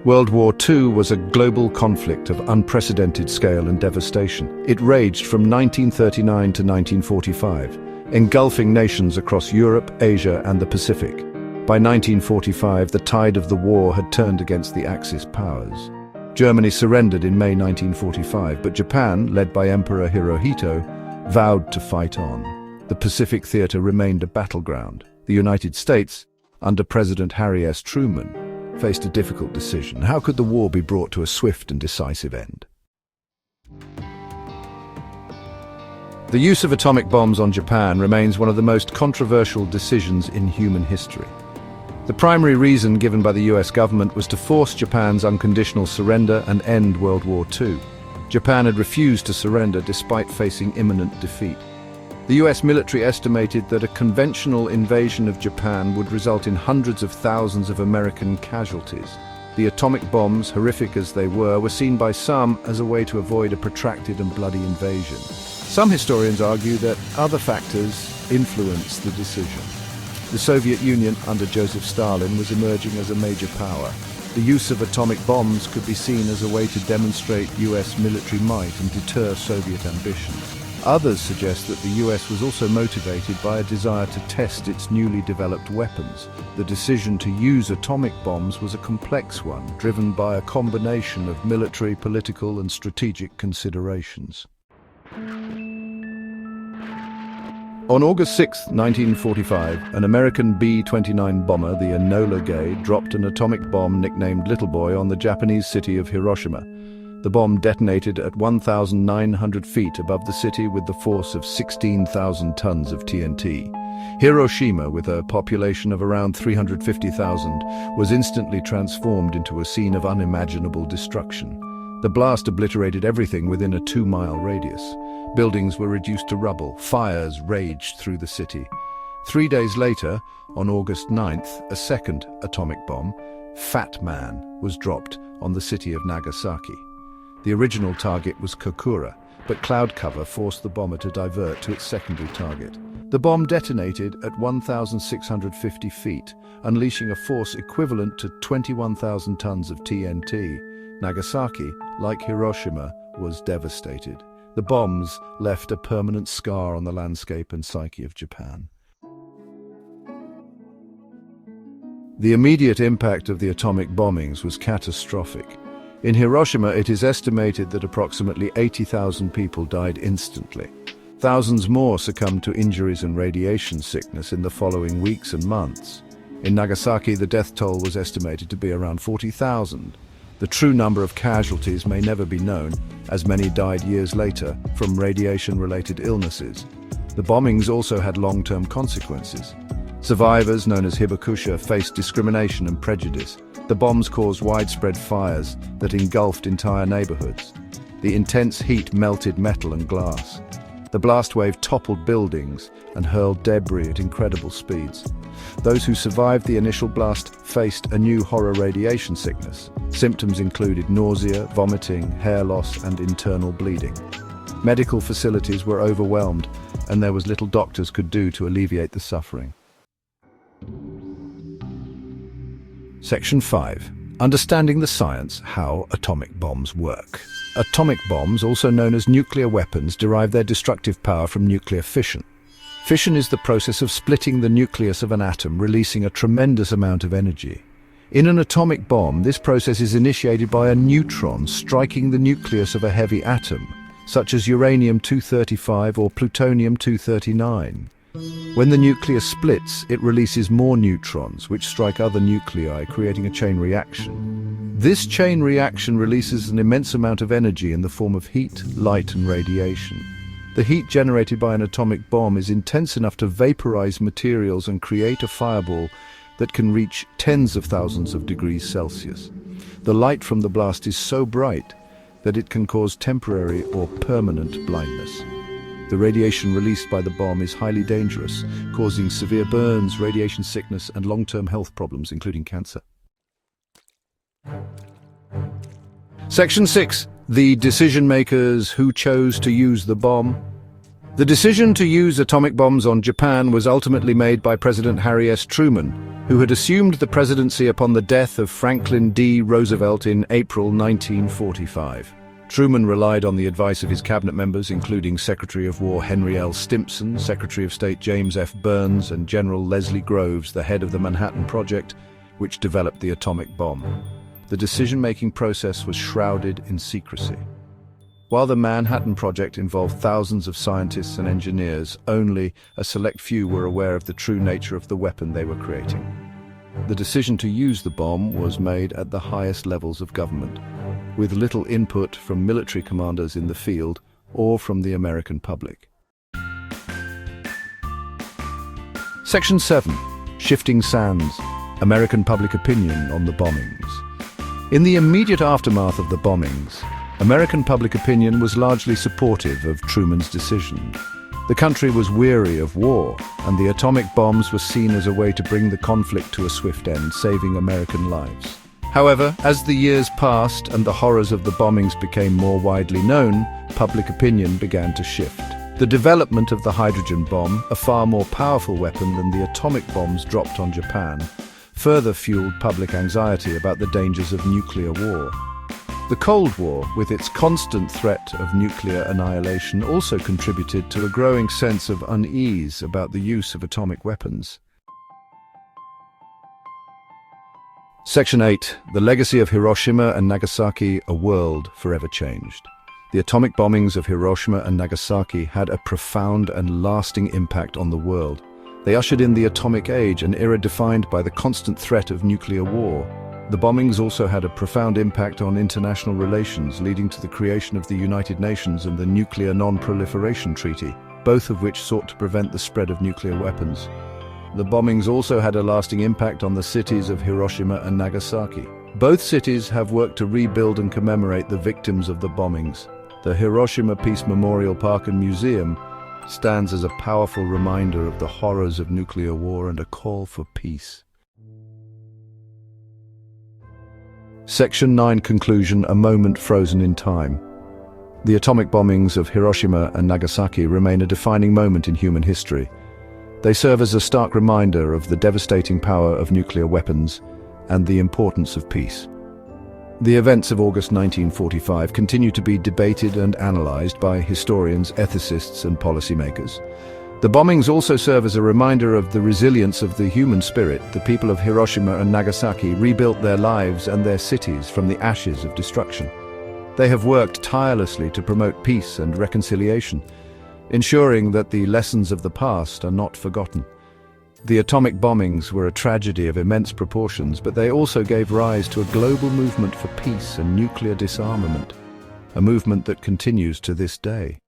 World War II was a global conflict of unprecedented scale and devastation. It raged from 1939 to 1945, engulfing nations across Europe, Asia, and the Pacific. By 1945, the tide of the war had turned against the Axis powers. Germany surrendered in May 1945, but Japan, led by Emperor Hirohito, vowed to fight on. The Pacific theater remained a battleground. The United States, under President Harry S. Truman, faced a difficult decision. How could the war be brought to a swift and decisive end? The use of atomic bombs on Japan remains one of the most controversial decisions in human history. The primary reason given by the US government was to force Japan's unconditional surrender and end World War II. Japan had refused to surrender despite facing imminent defeat. The US military estimated that a conventional invasion of Japan would result in hundreds of thousands of American casualties. The atomic bombs, horrific as they were seen by some as a way to avoid a protracted and bloody invasion. Some historians argue that other factors influenced the decision. The Soviet Union, under Joseph Stalin, was emerging as a major power. The use of atomic bombs could be seen as a way to demonstrate US military might and deter Soviet ambitions. Others suggest that the US was also motivated by a desire to test its newly developed weapons. The decision to use atomic bombs was a complex one, driven by a combination of military, political, and strategic considerations. On August 6, 1945, an American B-29 bomber, the Enola Gay, dropped an atomic bomb nicknamed Little Boy on the Japanese city of Hiroshima. The bomb detonated at 1,900 feet above the city with the force of 16,000 tons of TNT. Hiroshima, with a population of around 350,000, was instantly transformed into a scene of unimaginable destruction. The blast obliterated everything within a 2-mile radius. Buildings were reduced to rubble. Fires raged through the city. 3 days later, on August 9th, a second atomic bomb, Fat Man, was dropped on the city of Nagasaki. The original target was Kokura, but cloud cover forced the bomber to divert to its secondary target. The bomb detonated at 1,650 feet, unleashing a force equivalent to 21,000 tons of TNT. Nagasaki, like Hiroshima, was devastated. The bombs left a permanent scar on the landscape and psyche of Japan. The immediate impact of the atomic bombings was catastrophic. In Hiroshima, it is estimated that approximately 80,000 people died instantly. Thousands more succumbed to injuries and radiation sickness in the following weeks and months. In Nagasaki, the death toll was estimated to be around 40,000. The true number of casualties may never be known, as many died years later from radiation-related illnesses. The bombings also had long-term consequences. Survivors, known as hibakusha, faced discrimination and prejudice. The bombs caused widespread fires that engulfed entire neighborhoods. The intense heat melted metal and glass. The blast wave toppled buildings and hurled debris at incredible speeds. Those who survived the initial blast faced a new horror: radiation sickness. Symptoms included nausea, vomiting, hair loss, and internal bleeding. Medical facilities were overwhelmed, and there was little doctors could do to alleviate the suffering. Section 5. Understanding the science, how atomic bombs work. Atomic bombs, also known as nuclear weapons, derive their destructive power from nuclear fission. Fission is the process of splitting the nucleus of an atom, releasing a tremendous amount of energy. In an atomic bomb, this process is initiated by a neutron striking the nucleus of a heavy atom, such as uranium-235 or plutonium-239. When the nucleus splits, it releases more neutrons, which strike other nuclei, creating a chain reaction. This chain reaction releases an immense amount of energy in the form of heat, light, and radiation. The heat generated by an atomic bomb is intense enough to vaporize materials and create a fireball that can reach tens of thousands of degrees Celsius. The light from the blast is so bright that it can cause temporary or permanent blindness. The radiation released by the bomb is highly dangerous, causing severe burns, radiation sickness, and long-term health problems, including cancer. Section 6. The decision-makers who chose to use the bomb. The decision to use atomic bombs on Japan was ultimately made by President Harry S. Truman, who had assumed the presidency upon the death of Franklin D. Roosevelt in April 1945. Truman relied on the advice of his cabinet members, including Secretary of War Henry L. Stimson, Secretary of State James F. Burns, and General Leslie Groves, the head of the Manhattan Project, which developed the atomic bomb. The decision-making process was shrouded in secrecy. While the Manhattan Project involved thousands of scientists and engineers, only a select few were aware of the true nature of the weapon they were creating. The decision to use the bomb was made at the highest levels of government, with little input from military commanders in the field or from the American public. Section 7. Shifting Sands. American public opinion on the bombings. In the immediate aftermath of the bombings, American public opinion was largely supportive of Truman's decision. The country was weary of war, and the atomic bombs were seen as a way to bring the conflict to a swift end, saving American lives. However, as the years passed and the horrors of the bombings became more widely known, public opinion began to shift. The development of the hydrogen bomb, a far more powerful weapon than the atomic bombs dropped on Japan, further fueled public anxiety about the dangers of nuclear war. The Cold War, with its constant threat of nuclear annihilation, also contributed to a growing sense of unease about the use of atomic weapons. Section 8. The legacy of Hiroshima and Nagasaki, a world forever changed. The atomic bombings of Hiroshima and Nagasaki had a profound and lasting impact on the world. They ushered in the atomic age, an era defined by the constant threat of nuclear war. The bombings also had a profound impact on international relations, leading to the creation of the United Nations and the Nuclear Non-Proliferation Treaty, both of which sought to prevent the spread of nuclear weapons. The bombings also had a lasting impact on the cities of Hiroshima and Nagasaki. Both cities have worked to rebuild and commemorate the victims of the bombings. The Hiroshima Peace Memorial Park and Museum stands as a powerful reminder of the horrors of nuclear war and a call for peace. Section 9. Conclusion. A moment frozen in time. The atomic bombings of Hiroshima and Nagasaki remain a defining moment in human history. They serve as a stark reminder of the devastating power of nuclear weapons and the importance of peace. The events of August 1945 continue to be debated and analyzed by historians, ethicists, and policymakers. The bombings also serve as a reminder of the resilience of the human spirit. The people of Hiroshima and Nagasaki rebuilt their lives and their cities from the ashes of destruction. They have worked tirelessly to promote peace and reconciliation, ensuring that the lessons of the past are not forgotten. The atomic bombings were a tragedy of immense proportions, but they also gave rise to a global movement for peace and nuclear disarmament, a movement that continues to this day.